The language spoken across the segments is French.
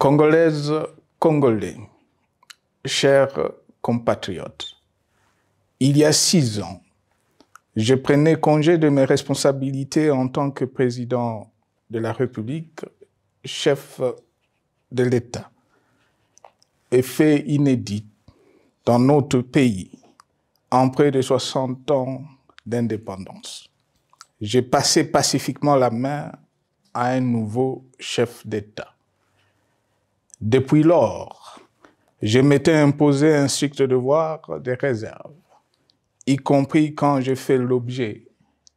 Congolaises, Congolais, chers compatriotes, il y a 6 ans, je prenais congé de mes responsabilités en tant que président de la République, chef de l'État. Et fait inédit dans notre pays, en près de 60 ans d'indépendance. J'ai passé pacifiquement la main à un nouveau chef d'État. Depuis lors, je m'étais imposé un strict devoir de réserve, y compris quand j'ai fait l'objet,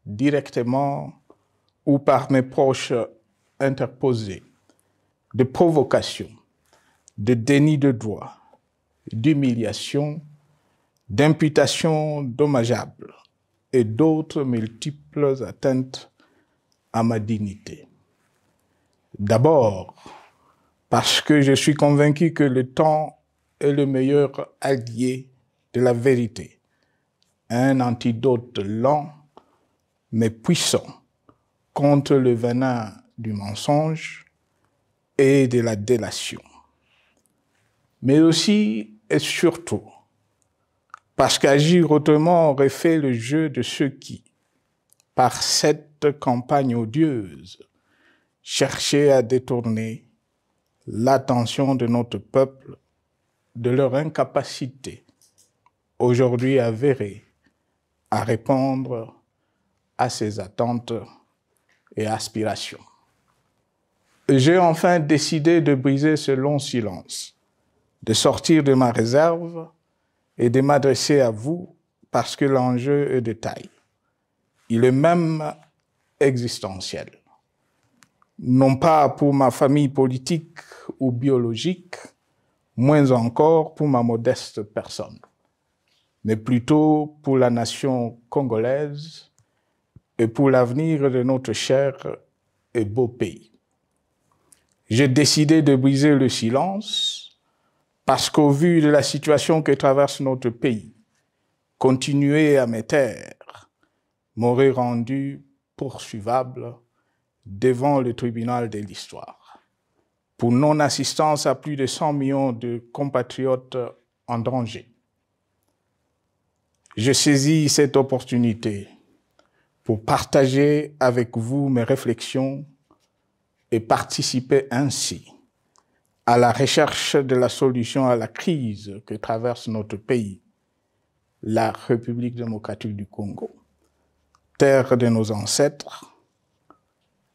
directement ou par mes proches interposés, de provocations, de déni de droit, d'humiliation, d'imputations dommageables et d'autres multiples atteintes à ma dignité. D'abord, parce que je suis convaincu que le temps est le meilleur allié de la vérité, un antidote lent mais puissant contre le venin du mensonge et de la délation. Mais aussi et surtout, parce qu'agir autrement aurait fait le jeu de ceux qui, par cette campagne odieuse, cherchaient à détourner l'attention de notre peuple de leur incapacité, aujourd'hui avérée, à répondre à ses attentes et aspirations. J'ai enfin décidé de briser ce long silence, de sortir de ma réserve et de m'adresser à vous parce que l'enjeu est de taille. Il est même existentiel. Non pas pour ma famille politique ou biologique, moins encore pour ma modeste personne, mais plutôt pour la nation congolaise et pour l'avenir de notre cher et beau pays. J'ai décidé de briser le silence parce qu'au vu de la situation que traverse notre pays, continuer à me taire m'aurait rendu poursuivable devant le tribunal de l'histoire pour non-assistance à plus de 100 millions de compatriotes en danger. Je saisis cette opportunité pour partager avec vous mes réflexions et participer ainsi à la recherche de la solution à la crise que traverse notre pays, la République démocratique du Congo, terre de nos ancêtres,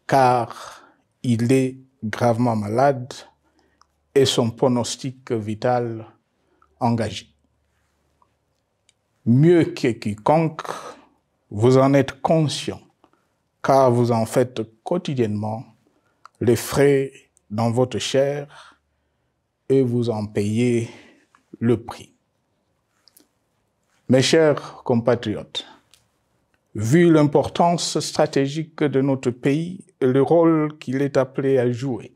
car il est gravement malade et son pronostic vital engagé. Mieux que quiconque, vous en êtes conscient, car vous en faites quotidiennement les frais dans votre chair et vous en payez le prix. Mes chers compatriotes, vu l'importance stratégique de notre pays et le rôle qu'il est appelé à jouer,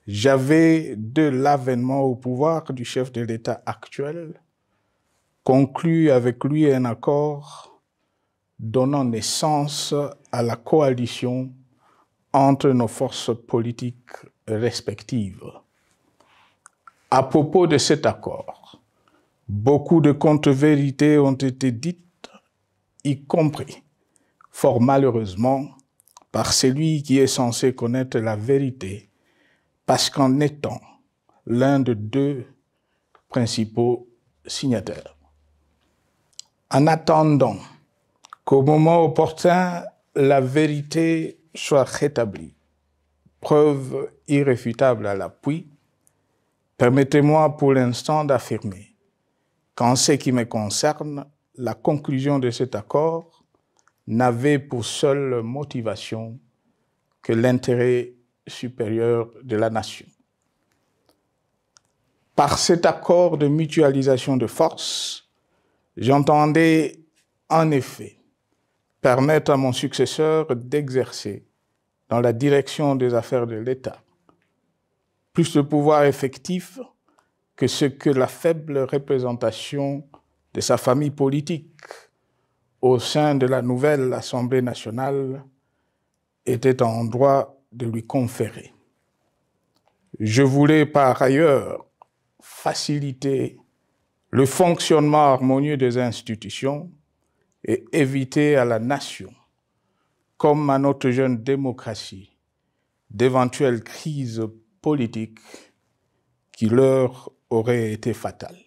j'avais, de l'avènement au pouvoir du chef de l'État actuel, conclu avec lui un accord donnant naissance à la coalition entre nos forces politiques respectives. À propos de cet accord, beaucoup de contre-vérités ont été dites, y compris, fort malheureusement, par celui qui est censé connaître la vérité, parce qu'en étant l'un de 2 principaux signataires. En attendant qu'au moment opportun, la vérité soit rétablie, preuve irréfutable à l'appui, permettez-moi pour l'instant d'affirmer qu'en ce qui me concerne, la conclusion de cet accord n'avait pour seule motivation que l'intérêt supérieur de la nation. Par cet accord de mutualisation de forces, j'entendais en effet permettre à mon successeur d'exercer dans la direction des affaires de l'État plus de pouvoir effectif que ce que la faible représentation de sa famille politique au sein de la nouvelle Assemblée nationale était en droit de lui conférer. Je voulais par ailleurs faciliter le fonctionnement harmonieux des institutions et éviter à la nation, comme à notre jeune démocratie, d'éventuelles crises politiques qui leur auraient été fatales.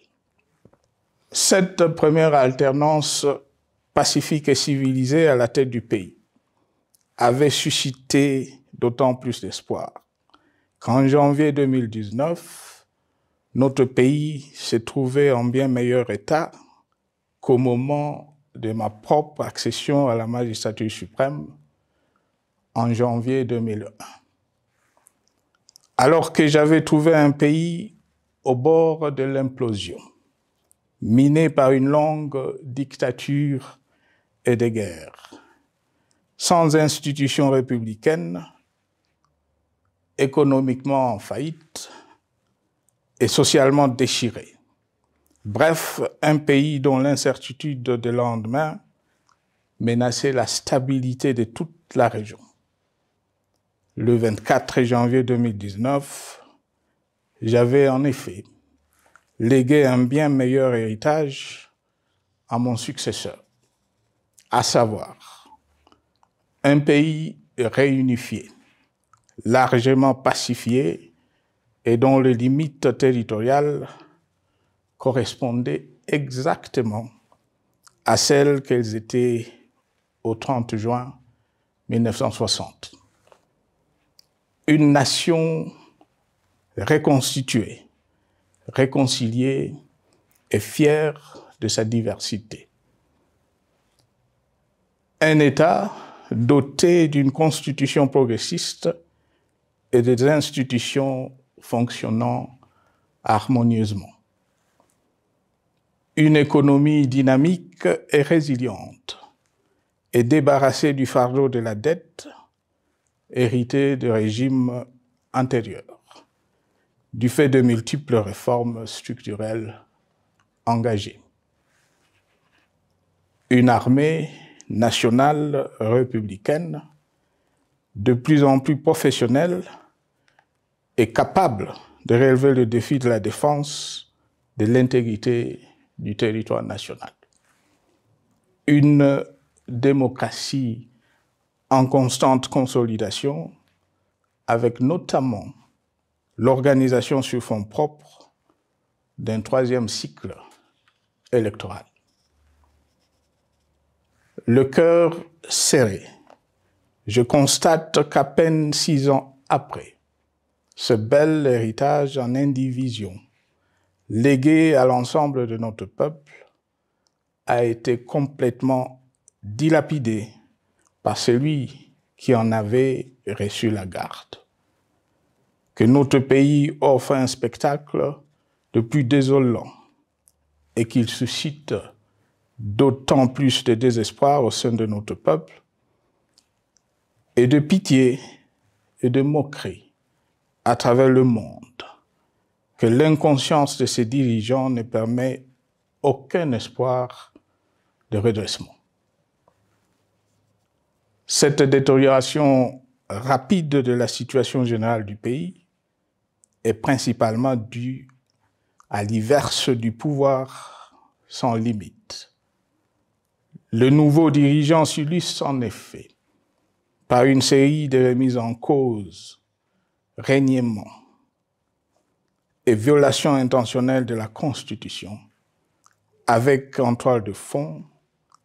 Cette première alternance pacifique et civilisée à la tête du pays avait suscité d'autant plus d'espoir qu'en janvier 2019, notre pays s'est trouvé en bien meilleur état qu'au moment de ma propre accession à la magistrature suprême en janvier 2001. Alors que j'avais trouvé un pays au bord de l'implosion, miné par une longue dictature et des guerres, sans institutions républicaines, économiquement en faillite et socialement déchiré. Bref, un pays dont l'incertitude de lendemain menaçait la stabilité de toute la région. Le 24 janvier 2019, j'avais en effet légué un bien meilleur héritage à mon successeur, à savoir un pays réunifié, largement pacifié et dont les limites territoriales correspondaient exactement à celles qu'elles étaient au 30 juin 1960. Une nation reconstituée, réconciliée et fière de sa diversité. Un État doté d'une constitution progressiste et des institutions fonctionnant harmonieusement. Une économie dynamique et résiliente et débarrassée du fardeau de la dette hérité de régimes antérieurs, du fait de multiples réformes structurelles engagées. Une armée nationale républicaine de plus en plus professionnelle et capable de relever le défi de la défense de l'intégrité du territoire national. Une démocratie en constante consolidation, avec notamment l'organisation sur fonds propres d'un troisième cycle électoral. Le cœur serré, je constate qu'à peine 6 ans après, ce bel héritage en indivision, légué à l'ensemble de notre peuple, a été complètement dilapidé par celui qui en avait reçu la garde. Que notre pays offre un spectacle de plus désolant et qu'il suscite d'autant plus de désespoir au sein de notre peuple et de pitié et de moquerie à travers le monde, que l'inconscience de ses dirigeants ne permet aucun espoir de redressement. Cette détérioration rapide de la situation générale du pays est principalement due à l'iverse du pouvoir sans limite. Le nouveau dirigeant s'illustre en effet par une série de remises en cause, reniements et violations intentionnelles de la Constitution, avec en toile de fond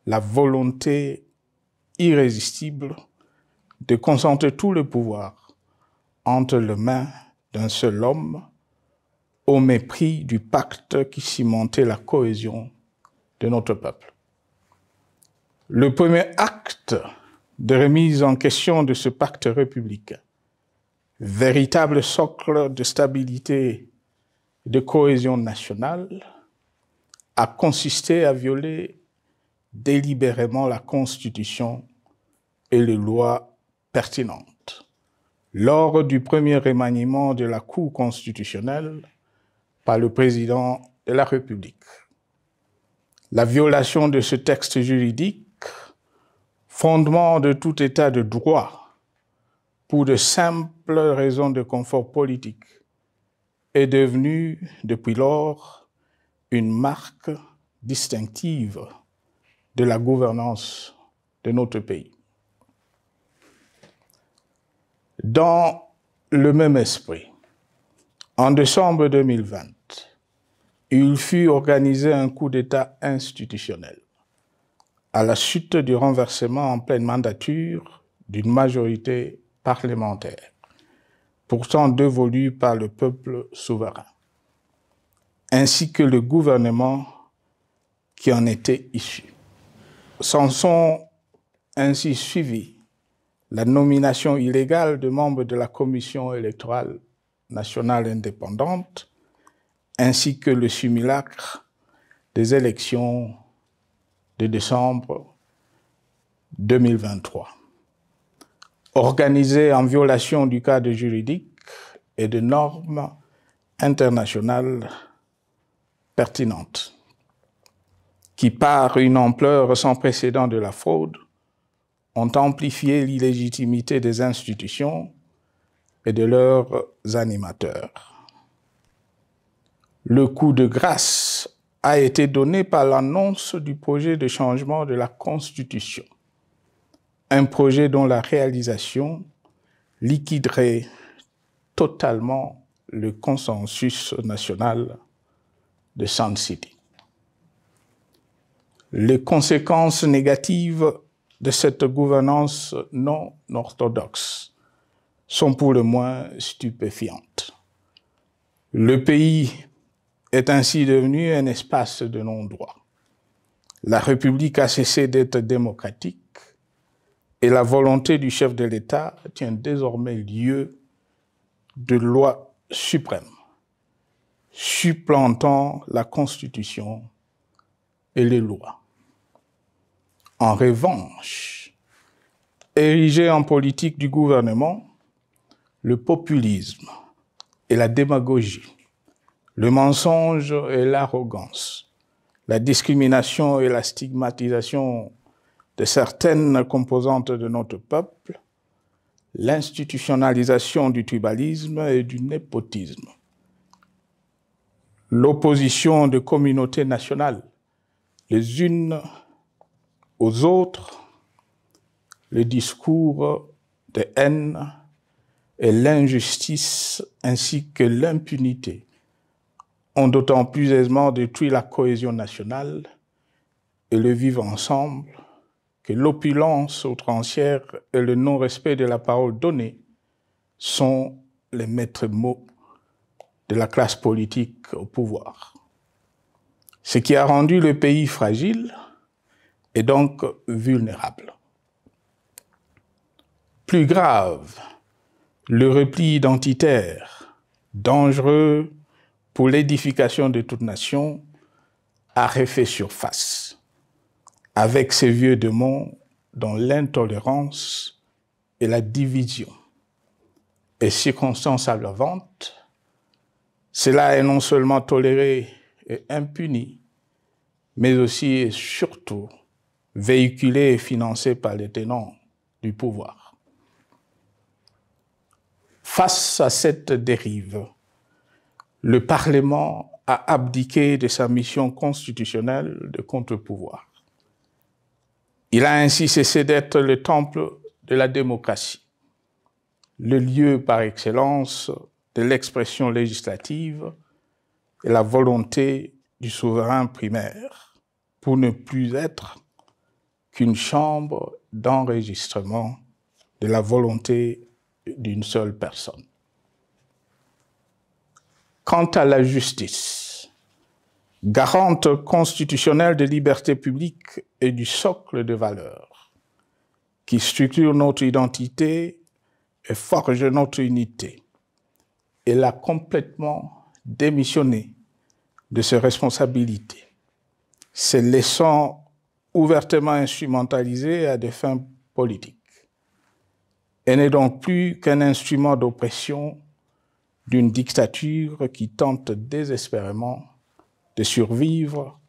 la volonté irrésistible de concentrer tout le pouvoir entre les mains d'un seul homme au mépris du pacte qui cimentait la cohésion de notre peuple. Le premier acte de remise en question de ce pacte républicain, véritable socle de stabilité et de cohésion nationale, a consisté à violer délibérément la Constitution et les lois pertinentes lors du premier remaniement de la Cour constitutionnelle par le président de la République. La violation de ce texte juridique, fondement de tout état de droit, pour de simples raisons de confort politique est devenue, depuis lors, une marque distinctive de la gouvernance de notre pays. Dans le même esprit, en décembre 2020, il fut organisé un coup d'État institutionnel à la suite du renversement en pleine mandature d'une majorité parlementaire, pourtant dévolue par le peuple souverain, ainsi que le gouvernement qui en était issu. S'en sont ainsi suivis la nomination illégale de membres de la Commission électorale nationale indépendante, ainsi que le simulacre des élections de décembre 2023, organisé en violation du cadre juridique et de normes internationales pertinentes, qui, par une ampleur sans précédent de la fraude, ont amplifié l'illégitimité des institutions et de leurs animateurs. Le coup de grâce a été donné par l'annonce du projet de changement de la Constitution, un projet dont la réalisation liquiderait totalement le consensus national de Sun City. Les conséquences négatives de cette gouvernance non orthodoxe sont pour le moins stupéfiantes. Le pays est ainsi devenu un espace de non-droit. La République a cessé d'être démocratique et la volonté du chef de l'État tient désormais lieu de loi suprême, supplantant la Constitution et les lois. En revanche, érigé en politique du gouvernement, le populisme et la démagogie, le mensonge et l'arrogance, la discrimination et la stigmatisation de certaines composantes de notre peuple, l'institutionnalisation du tribalisme et du népotisme, l'opposition de communautés nationales les unes aux autres, le discours de haine et l'injustice ainsi que l'impunité ont d'autant plus aisément détruit la cohésion nationale et le vivre ensemble que l'opulence outrancière et le non-respect de la parole donnée sont les maîtres mots de la classe politique au pouvoir. Ce qui a rendu le pays fragile et donc vulnérable. Plus grave, le repli identitaire, dangereux pour l'édification de toute nation, a refait surface, avec ses vieux démons dont l'intolérance et la division est circonstance aggravante. Cela est non seulement toléré et impuni, mais aussi et surtout véhiculé et financé par les tenants du pouvoir. Face à cette dérive, le Parlement a abdiqué de sa mission constitutionnelle de contre-pouvoir. Il a ainsi cessé d'être le temple de la démocratie, le lieu par excellence de l'expression législative et la volonté du souverain primaire, pour ne plus être qu'une chambre d'enregistrement de la volonté d'une seule personne. Quant à la justice, garante constitutionnelle des libertés publiques et du socle de valeurs, qui structure notre identité et forge notre unité, elle a complètement démissionné de ses responsabilités, se laissant ouvertement instrumentalisée à des fins politiques. Elle n'est donc plus qu'un instrument d'oppression d'une dictature qui tente désespérément de survivre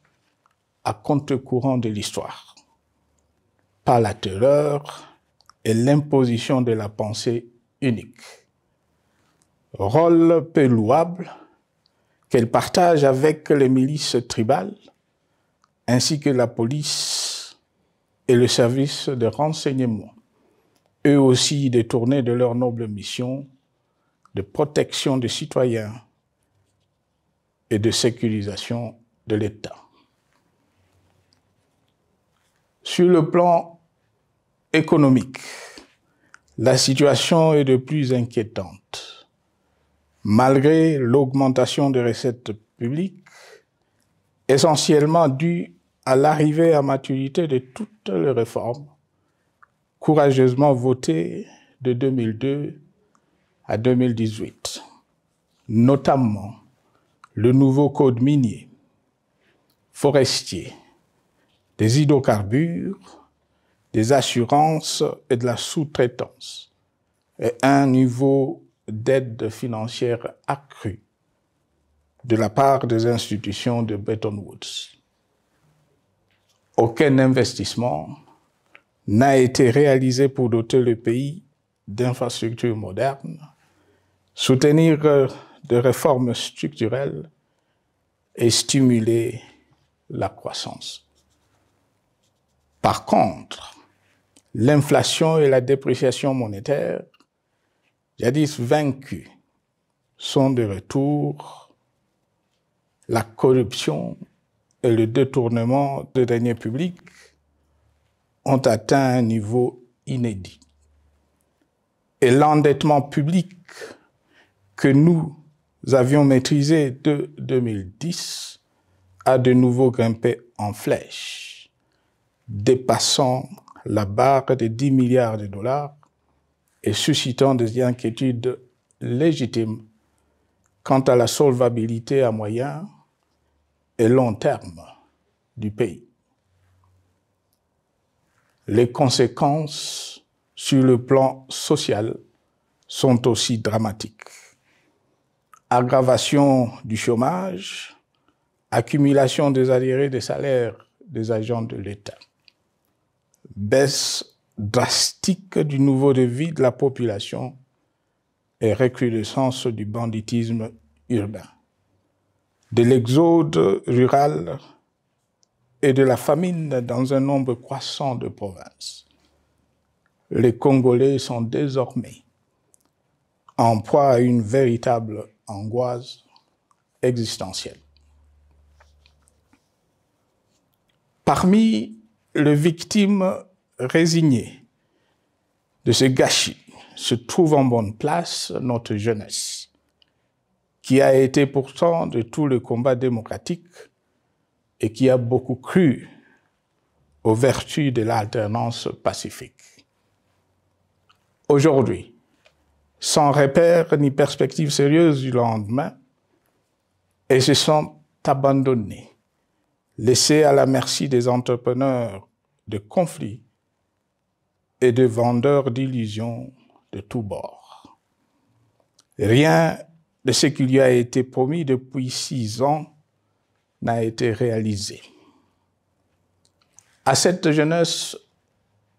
à contre-courant de l'histoire, par la terreur et l'imposition de la pensée unique. Rôle peu louable, qu'elle partage avec les milices tribales, ainsi que la police et le service de renseignement, eux aussi détournés de leur noble mission de protection des citoyens et de sécurisation de l'État. Sur le plan économique, la situation est de plus inquiétante. Malgré l'augmentation des recettes publiques, essentiellement due à l'arrivée à maturité de toutes les réformes courageusement votées de 2002 à 2018, notamment le nouveau code minier, forestier, des hydrocarbures, des assurances et de la sous-traitance, et un niveau d'aide financière accru de la part des institutions de Bretton Woods. Aucun investissement n'a été réalisé pour doter le pays d'infrastructures modernes, soutenir des réformes structurelles et stimuler la croissance. Par contre, l'inflation et la dépréciation monétaire, jadis vaincues, sont de retour. La corruption et le détournement de deniers publics ont atteint un niveau inédit. Et l'endettement public que nous avions maîtrisé de 2010 a de nouveau grimpé en flèche, dépassant la barre de 10 milliards de dollars et suscitant des inquiétudes légitimes quant à la solvabilité à moyen et long terme du pays. Les conséquences sur le plan social sont aussi dramatiques. Aggravation du chômage, accumulation des arriérés des salaires des agents de l'État, baisse drastique du niveau de vie de la population et recrudescence du banditisme urbain, de l'exode rural et de la famine dans un nombre croissant de provinces. Les Congolais sont désormais en proie à une véritable angoisse existentielle. Parmi les victimes résignées de ce gâchis se trouve en bonne place notre jeunesse, qui a été pourtant de tout le combat démocratique et qui a beaucoup cru aux vertus de l'alternance pacifique. Aujourd'hui, sans repère ni perspective sérieuse du lendemain, ils se sont abandonnés, laissés à la merci des entrepreneurs de conflits et de vendeurs d'illusions de tous bords. Rien de ce qui lui a été promis depuis 6 ans n'a été réalisé. À cette jeunesse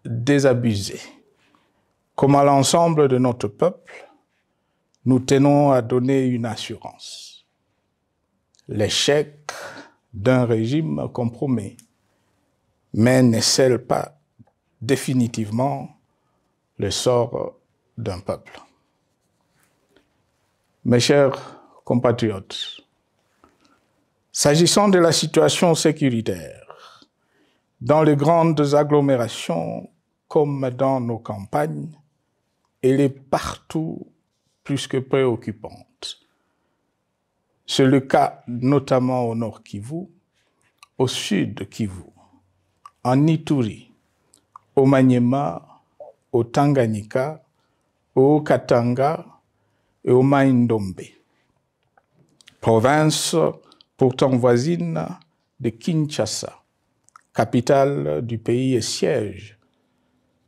désabusée, comme à l'ensemble de notre peuple, nous tenons à donner une assurance. L'échec d'un régime compromet, mais ne scelle pas définitivement le sort d'un peuple. Mes chers compatriotes, s'agissant de la situation sécuritaire, dans les grandes agglomérations comme dans nos campagnes, elle est partout plus que préoccupante. C'est le cas notamment au nord Kivu, au sud Kivu, en Ituri, au Maniema, au Tanganyika, au Katanga et au Mai-Ndombe, province pourtant voisine de Kinshasa, capitale du pays et siège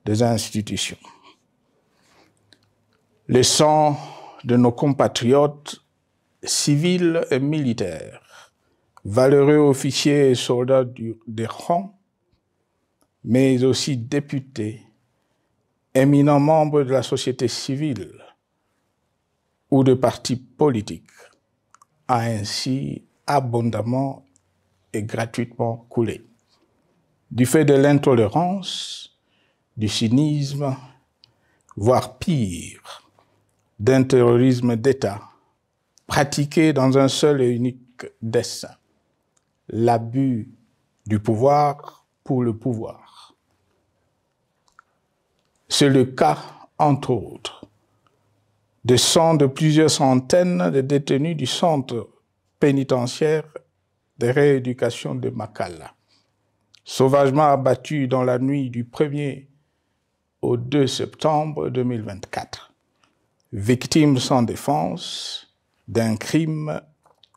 des institutions. Le sang de nos compatriotes civils et militaires, valeureux officiers et soldats des rangs, mais aussi députés, éminents membres de la société civile ou de partis politiques, a ainsi abondamment et gratuitement coulé. Du fait de l'intolérance, du cynisme, voire pire, d'un terrorisme d'État pratiqué dans un seul et unique dessein, l'abus du pouvoir pour le pouvoir. C'est le cas, entre autres, de plusieurs centaines de détenus du centre pénitentiaire de rééducation de Makala, sauvagement abattus dans la nuit du 1er au 2 septembre 2024, victimes sans défense d'un crime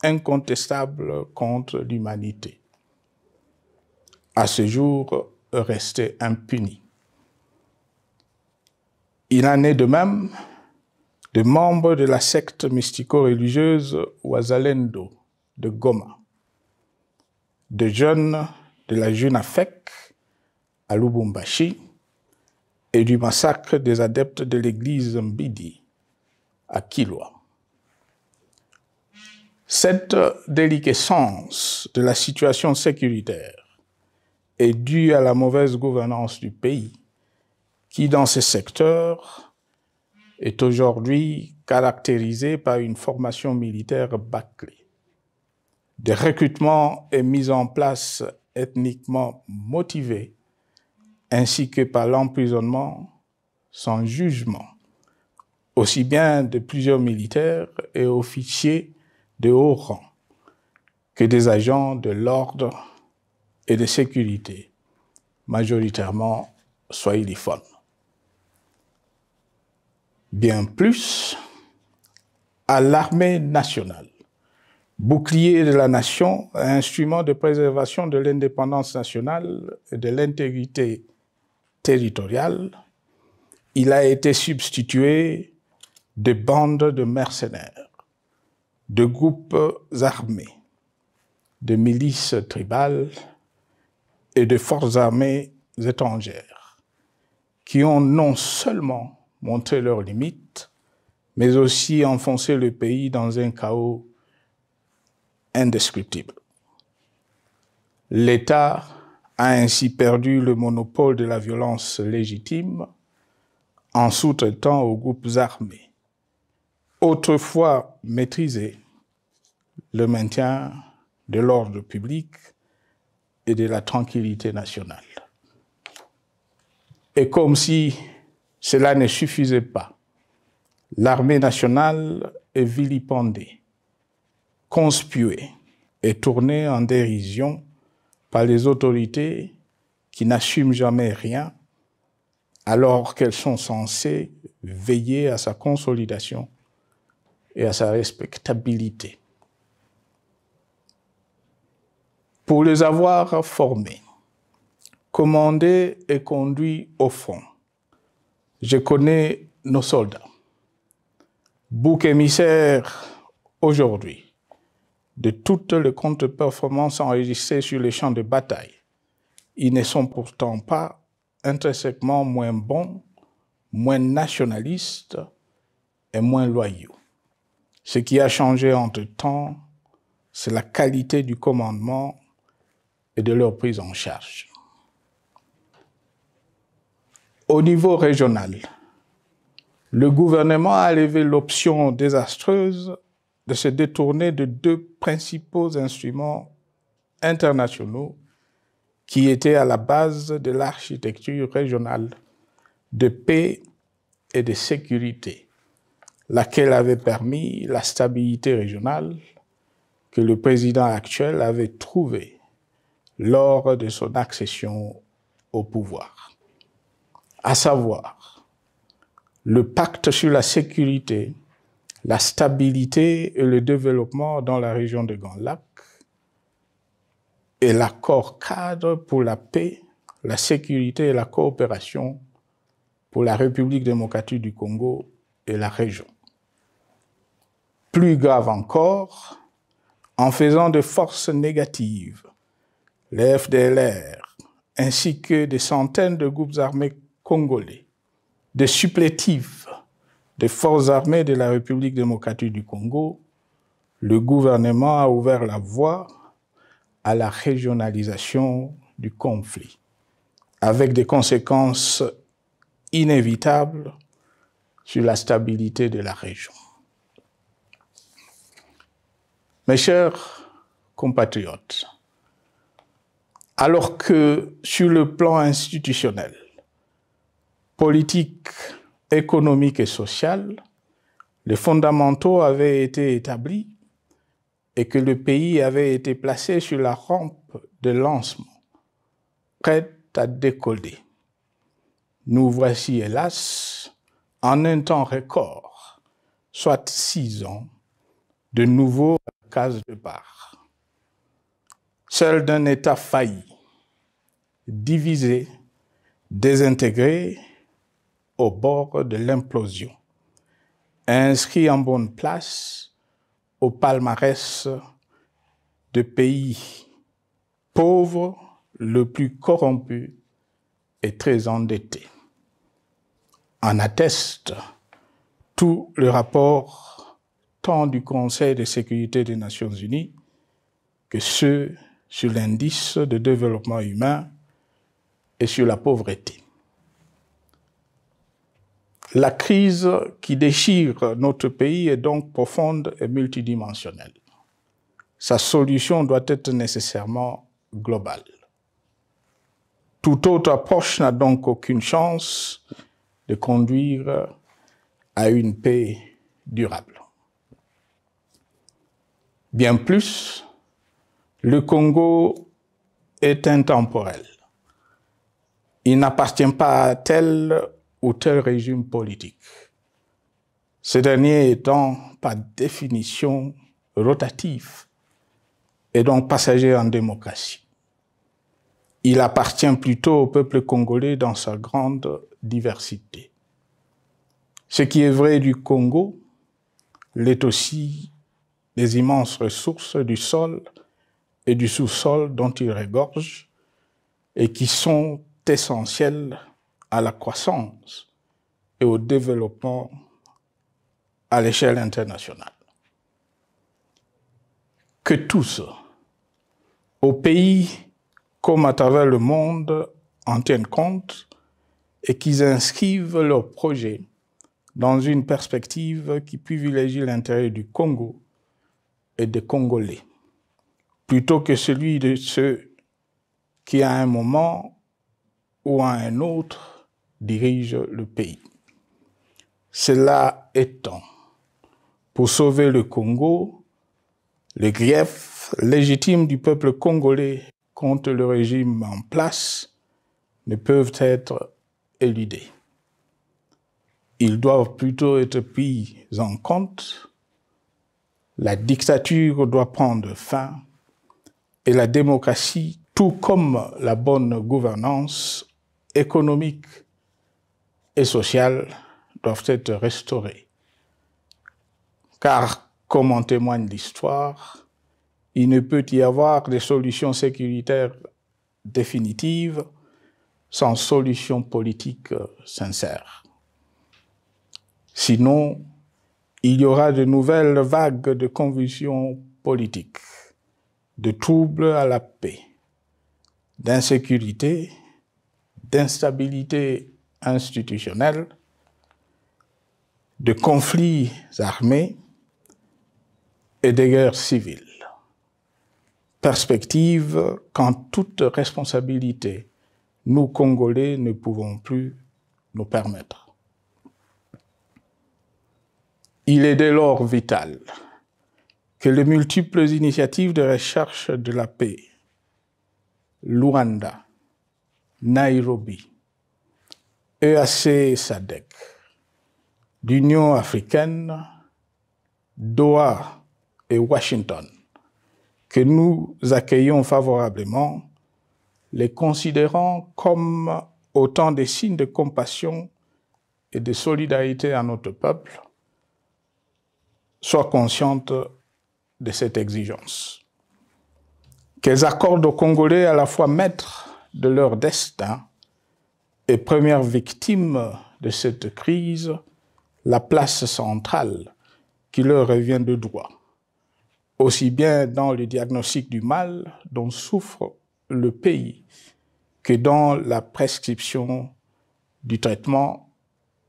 incontestable contre l'humanité, à ce jour restés impunis. Il en est de même de membres de la secte mystico-religieuse Wazalendo de Goma, de jeunes de la Junafek à Lubumbashi et du massacre des adeptes de l'église Mbidi à Kilwa. Cette déliquescence de la situation sécuritaire est due à la mauvaise gouvernance du pays qui, dans ces secteurs, est aujourd'hui caractérisée par une formation militaire bâclée, des recrutements et mises en place ethniquement motivés, ainsi que par l'emprisonnement sans jugement, aussi bien de plusieurs militaires et officiers de haut rang que des agents de l'ordre et de sécurité, majoritairement swahiliphones. Bien plus, à l'armée nationale, bouclier de la nation, instrument de préservation de l'indépendance nationale et de l'intégrité territoriale, il a été substitué de bandes de mercenaires, de groupes armés, de milices tribales et de forces armées étrangères qui ont non seulement montré leurs limites, mais aussi enfoncé le pays dans un chaos indescriptible. L'État a ainsi perdu le monopole de la violence légitime en sous-traitant aux groupes armés, autrefois maîtrisés, le maintien de l'ordre public et de la tranquillité nationale. Et comme si cela ne suffisait pas, l'armée nationale est vilipendée, conspuée et tournée en dérision par les autorités qui n'assument jamais rien alors qu'elles sont censées veiller à sa consolidation et à sa respectabilité. Pour les avoir formés, commandés et conduits au front, je connais nos soldats, boucs émissaires aujourd'hui de toutes les contre-performances enregistrées sur les champs de bataille. Ils ne sont pourtant pas intrinsèquement moins bons, moins nationalistes et moins loyaux. Ce qui a changé entre-temps, c'est la qualité du commandement et de leur prise en charge. Au niveau régional, le gouvernement a levé l'option désastreuse de se détourner de deux principaux instruments internationaux qui étaient à la base de l'architecture régionale de paix et de sécurité, laquelle avait permis la stabilité régionale que le président actuel avait trouvée lors de son accession au pouvoir, à savoir le pacte sur la sécurité, la stabilité et le développement dans la région de Grand Lac et l'accord cadre pour la paix, la sécurité et la coopération pour la République démocratique du Congo et la région. Plus grave encore, en faisant de forces négatives, les FDLR, ainsi que des centaines de groupes armés congolais, des supplétifs des forces armées de la République démocratique du Congo, le gouvernement a ouvert la voie à la régionalisation du conflit, avec des conséquences inévitables sur la stabilité de la région. Mes chers compatriotes, alors que sur le plan institutionnel, politique, économique et social, les fondamentaux avaient été établis et que le pays avait été placé sur la rampe de lancement, prêt à décoller. Nous voici, hélas, en un temps record, soit 6 ans, de nouveau à la case départ. Seul d'un État failli, divisé, désintégré, au bord de l'implosion, inscrit en bonne place au palmarès de pays pauvres, le plus corrompu et très endetté. En atteste tout le rapport tant du Conseil de sécurité des Nations Unies que ceux sur l'indice de développement humain et sur la pauvreté. La crise qui déchire notre pays est donc profonde et multidimensionnelle. Sa solution doit être nécessairement globale. Toute autre approche n'a donc aucune chance de conduire à une paix durable. Bien plus, le Congo est intemporel. Il n'appartient pas à tel ou tel régime politique, ce dernier étant par définition rotatif et donc passager en démocratie. Il appartient plutôt au peuple congolais dans sa grande diversité. Ce qui est vrai du Congo l'est aussi des immenses ressources du sol et du sous-sol dont il regorge et qui sont essentielles à la croissance et au développement à l'échelle internationale. Que tous, au pays comme à travers le monde, en tiennent compte et qu'ils inscrivent leurs projets dans une perspective qui privilégie l'intérêt du Congo et des Congolais, plutôt que celui de ceux qui, à un moment ou à un autre, dirige le pays. Cela étant, pour sauver le Congo, les griefs légitimes du peuple congolais contre le régime en place ne peuvent être éludés. Ils doivent plutôt être pris en compte. La dictature doit prendre fin et la démocratie, tout comme la bonne gouvernance économique et sociale, doivent être restaurées. Car, comme en témoigne l'histoire, il ne peut y avoir de solutions sécuritaires définitives sans solution politique sincère. Sinon, il y aura de nouvelles vagues de convulsions politiques, de troubles à la paix, d'insécurité, d'instabilité institutionnelle, de conflits armés et de guerres civiles. Perspective qu'en toute responsabilité, nous, Congolais, ne pouvons plus nous permettre. Il est dès lors vital que les multiples initiatives de recherche de la paix, Luanda, Nairobi, EAC-SADC, l'Union africaine, Doha et Washington, que nous accueillons favorablement, les considérant comme autant de signes de compassion et de solidarité à notre peuple, soient conscientes de cette exigence. Qu'elles accordent aux Congolais à la fois maîtres de leur destin et premières victimes de cette crise la place centrale qui leur revient de droit, aussi bien dans le diagnostic du mal dont souffre le pays que dans la prescription du traitement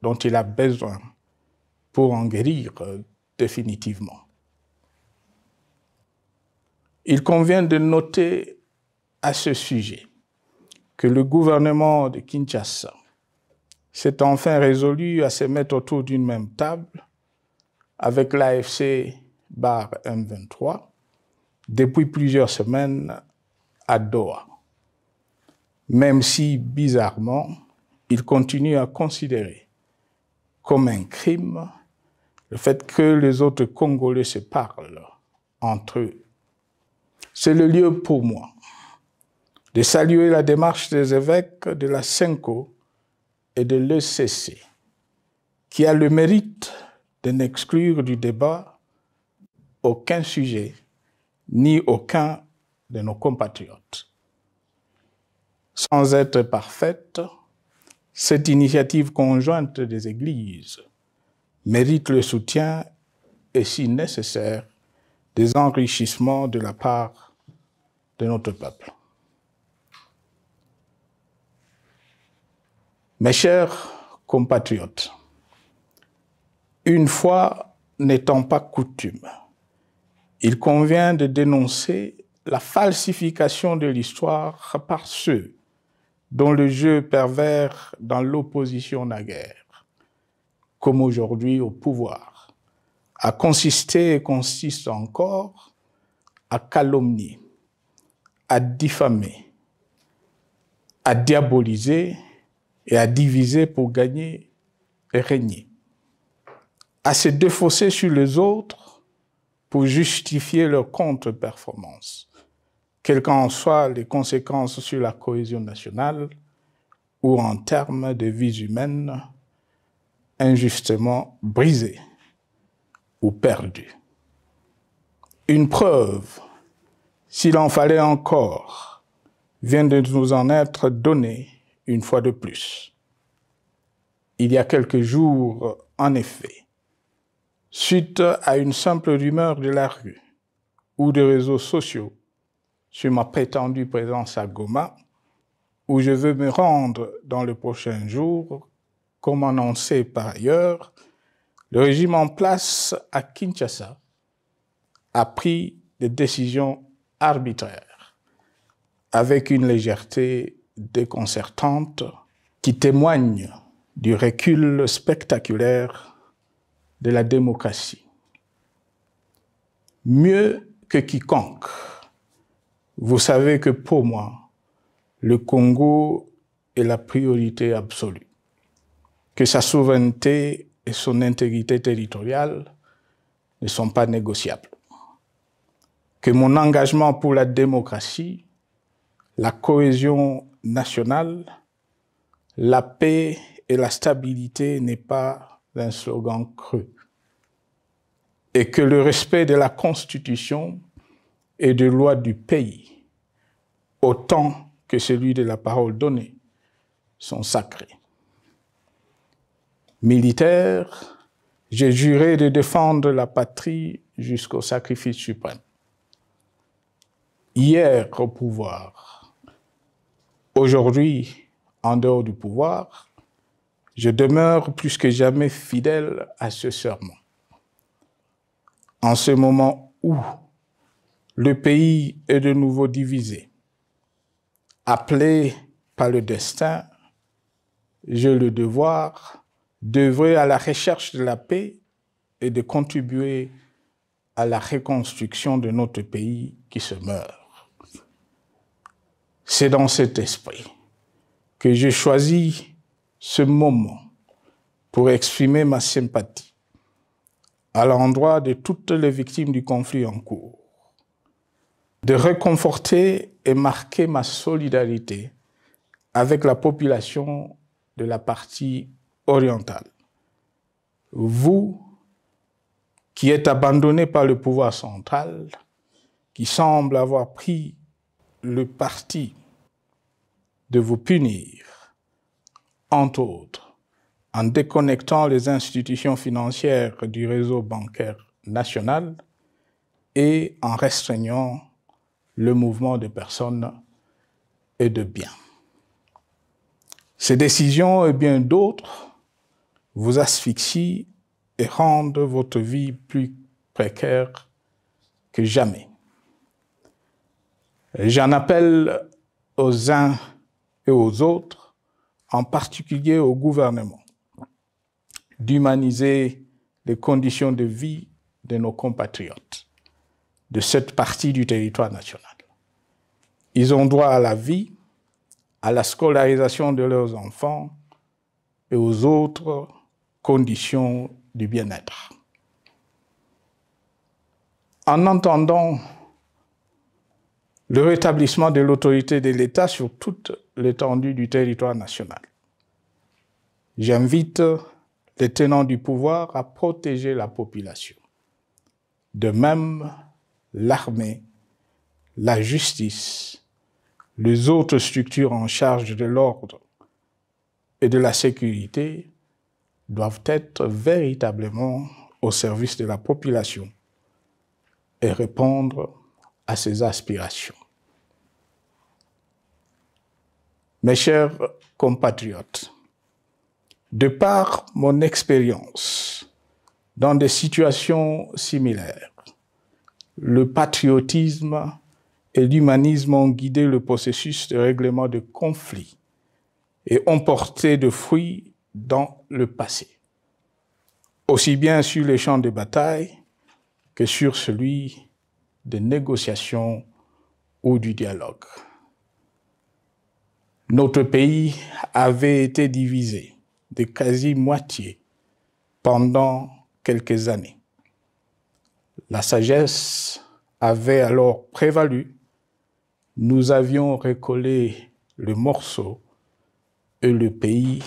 dont il a besoin pour en guérir définitivement. Il convient de noter à ce sujet que le gouvernement de Kinshasa s'est enfin résolu à se mettre autour d'une même table avec l'AFC M23 depuis plusieurs semaines à Doha, même si, bizarrement, il continue à considérer comme un crime le fait que les autres Congolais se parlent entre eux. C'est le lieu pour moi de saluer la démarche des évêques de la CENCO et de l'ECC, qui a le mérite de n'exclure du débat aucun sujet, ni aucun de nos compatriotes. Sans être parfaite, cette initiative conjointe des Églises mérite le soutien et, si nécessaire, des enrichissements de la part de notre peuple. Mes chers compatriotes, une fois n'étant pas coutume, il convient de dénoncer la falsification de l'histoire par ceux dont le jeu pervers dans l'opposition naguère, comme aujourd'hui au pouvoir, a consisté et consiste encore à calomnier, à diffamer, à diaboliser et à diviser pour gagner et régner, à se défausser sur les autres pour justifier leur contre-performance, quelles qu'en soient les conséquences sur la cohésion nationale ou en termes de vies humaines injustement brisées ou perdues. Une preuve, s'il en fallait encore, vient de nous en être donnée une fois de plus. Il y a quelques jours, en effet, suite à une simple rumeur de la rue ou des réseaux sociaux sur ma prétendue présence à Goma, où je veux me rendre dans les prochains jours, comme annoncé par ailleurs, le régime en place à Kinshasa a pris des décisions arbitraires, avec une légèreté déconcertante qui témoigne du recul spectaculaire de la démocratie. Mieux que quiconque, vous savez que pour moi, le Congo est la priorité absolue, que sa souveraineté et son intégrité territoriale ne sont pas négociables, que mon engagement pour la démocratie, la cohésion nationale, la paix et la stabilité n'est pas un slogan creux, et que le respect de la Constitution et des lois du pays, autant que celui de la parole donnée, sont sacrés. Militaire, j'ai juré de défendre la patrie jusqu'au sacrifice suprême. Hier au pouvoir, aujourd'hui en dehors du pouvoir, je demeure plus que jamais fidèle à ce serment. En ce moment où le pays est de nouveau divisé, appelé par le destin, j'ai le devoir d'œuvrer à la recherche de la paix et de contribuer à la reconstruction de notre pays qui se meurt. C'est dans cet esprit que j'ai choisi ce moment pour exprimer ma sympathie à l'endroit de toutes les victimes du conflit en cours, de réconforter et marquer ma solidarité avec la population de la partie orientale. Vous, qui êtes abandonnés par le pouvoir central, qui semble avoir pris le parti de vous punir, entre autres, en déconnectant les institutions financières du réseau bancaire national, et en restreignant le mouvement de personnes et de biens. Ces décisions et bien d'autres vous asphyxient et rendent votre vie plus précaire que jamais. J'en appelle aux uns et aux autres, en particulier au gouvernement, d'humaniser les conditions de vie de nos compatriotes de cette partie du territoire national. Ils ont droit à la vie, à la scolarisation de leurs enfants et aux autres conditions du bien-être. En entendant le rétablissement de l'autorité de l'État sur toute l'étendue du territoire national, j'invite les tenants du pouvoir à protéger la population. De même, l'armée, la justice, les autres structures en charge de l'ordre et de la sécurité doivent être véritablement au service de la population et répondre à ses aspirations. Mes chers compatriotes, de par mon expérience dans des situations similaires, le patriotisme et l'humanisme ont guidé le processus de règlement de conflits et ont porté de fruits dans le passé, aussi bien sur les champs de bataille que sur celui de négociation ou du dialogue. Notre pays avait été divisé de quasi-moitié pendant quelques années. La sagesse avait alors prévalu. Nous avions recollé le morceau et le pays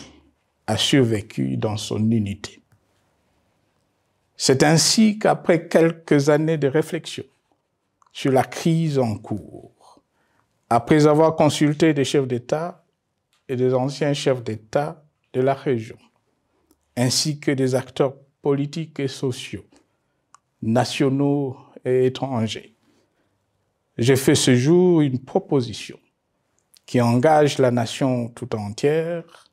a survécu dans son unité. C'est ainsi qu'après quelques années de réflexion sur la crise en cours, après avoir consulté des chefs d'État et des anciens chefs d'État de la région, ainsi que des acteurs politiques et sociaux, nationaux et étrangers, j'ai fait ce jour une proposition qui engage la nation tout entière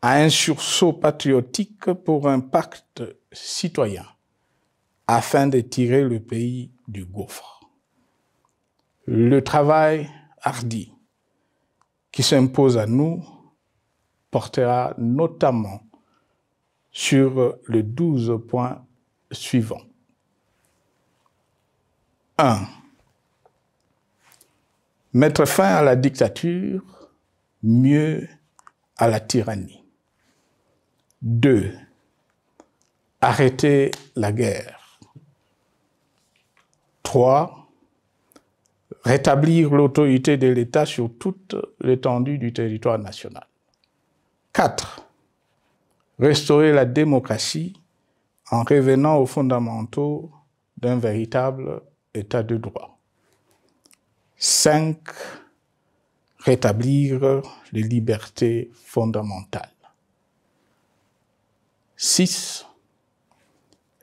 à un sursaut patriotique pour un pacte citoyen afin de tirer le pays du gouffre. Le travail hardi qui s'impose à nous portera notamment sur les 12 points suivants. 1. Mettre fin à la dictature, mieux à la tyrannie. 2. Arrêter la guerre. 3. Rétablir l'autorité de l'État sur toute l'étendue du territoire national. 4. Restaurer la démocratie en revenant aux fondamentaux d'un véritable État de droit. 5. Rétablir les libertés fondamentales. 6.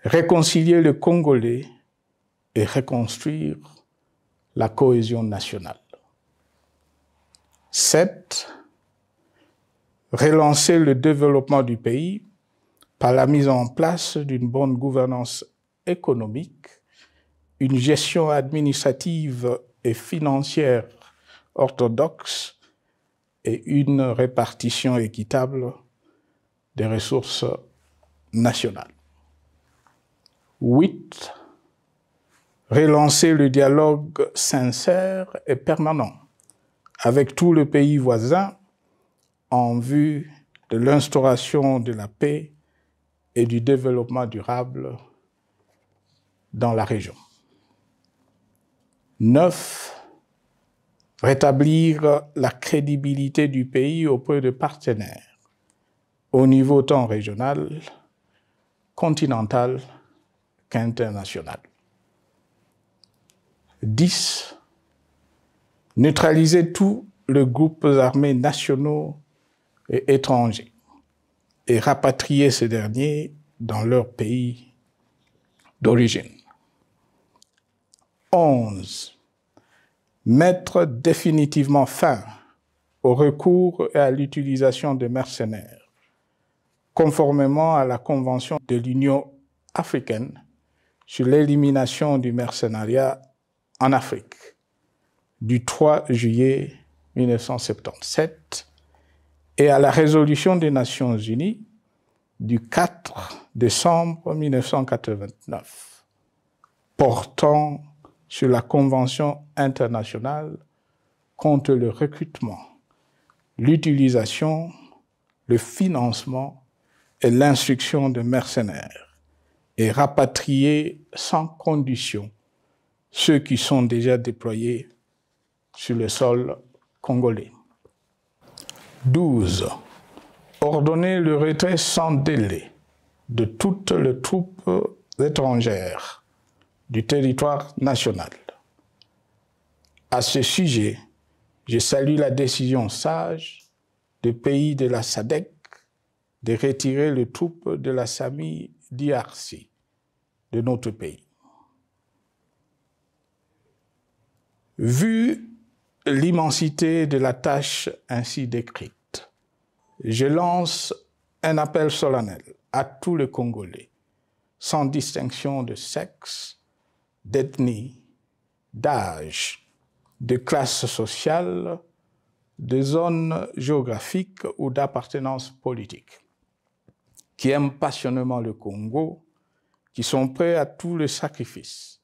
Réconcilier le Congolais et reconstruire la cohésion nationale. 7. Relancer le développement du pays par la mise en place d'une bonne gouvernance économique, une gestion administrative et financière orthodoxe et une répartition équitable des ressources nationales. 8. Relancer le dialogue sincère et permanent avec tout le pays voisin en vue de l'instauration de la paix et du développement durable dans la région. 9. Rétablir la crédibilité du pays auprès de partenaires au niveau tant régional, continental qu'international. 10. Neutraliser tous les groupes armés nationaux et étrangers et rapatrier ces derniers dans leur pays d'origine. 11. Mettre définitivement fin au recours et à l'utilisation de mercenaires, conformément à la Convention de l'Union africaine sur l'élimination du mercenariat en Afrique du 3 juillet 1977 et à la résolution des Nations Unies du 4 décembre 1989 portant sur la Convention internationale contre le recrutement, l'utilisation, le financement et l'instruction de mercenaires et rapatrier sans condition ceux qui sont déjà déployés sur le sol congolais. 12. Ordonner le retrait sans délai de toutes les troupes étrangères du territoire national. À ce sujet, je salue la décision sage des pays de la SADC de retirer les troupes de la SAMI DRC de notre pays. Vu l'immensité de la tâche ainsi décrite, je lance un appel solennel à tous les Congolais, sans distinction de sexe, d'ethnie, d'âge, de classe sociale, de zone géographique ou d'appartenance politique, qui aiment passionnément le Congo, qui sont prêts à tous les sacrifices,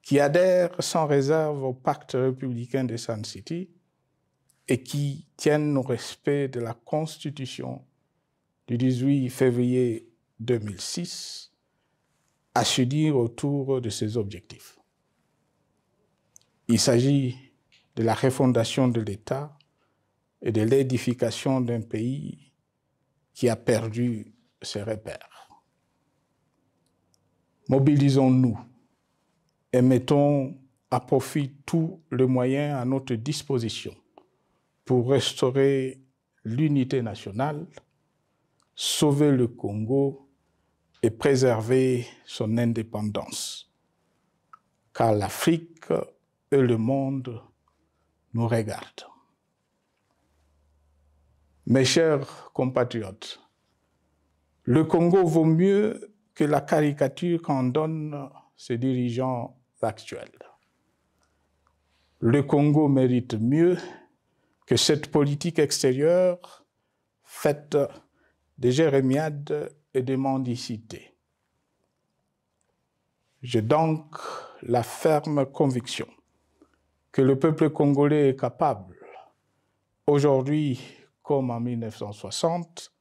qui adhèrent sans réserve au pacte républicain de Sun City et qui tiennent au respect de la Constitution du 18 février 2006 à s'unir autour de ces objectifs. Il s'agit de la refondation de l'État et de l'édification d'un pays qui a perdu ses repères. Mobilisons-nous et mettons à profit tous les moyens à notre disposition pour restaurer l'unité nationale, sauver le Congo et préserver son indépendance. Car l'Afrique et le monde nous regardent. Mes chers compatriotes, le Congo vaut mieux que la caricature qu'en donnent ses dirigeants actuels. Le Congo mérite mieux que cette politique extérieure faite de jérémiades et de mendicité. J'ai donc la ferme conviction que le peuple congolais est capable, aujourd'hui comme en 1960,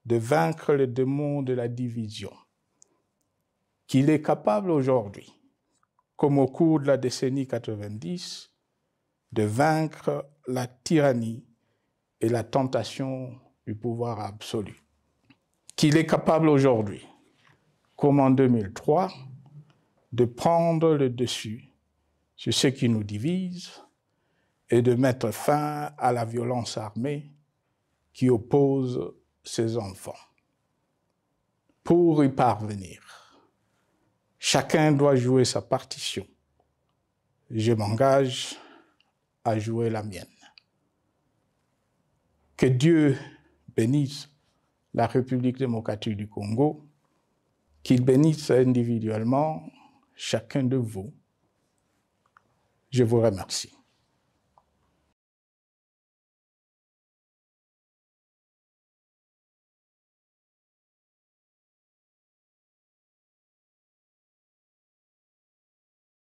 de vaincre le démon de la division, qu'il est capable aujourd'hui, comme au cours de la décennie 90, de vaincre la tyrannie et la tentation du pouvoir absolu. Qu'il est capable aujourd'hui, comme en 2003, de prendre le dessus sur ce qui nous divise et de mettre fin à la violence armée qui oppose ses enfants. Pour y parvenir, chacun doit jouer sa partition. Je m'engage à jouer la mienne. Que Dieu bénisse la République démocratique du Congo, qu'il bénisse individuellement chacun de vous. Je vous remercie.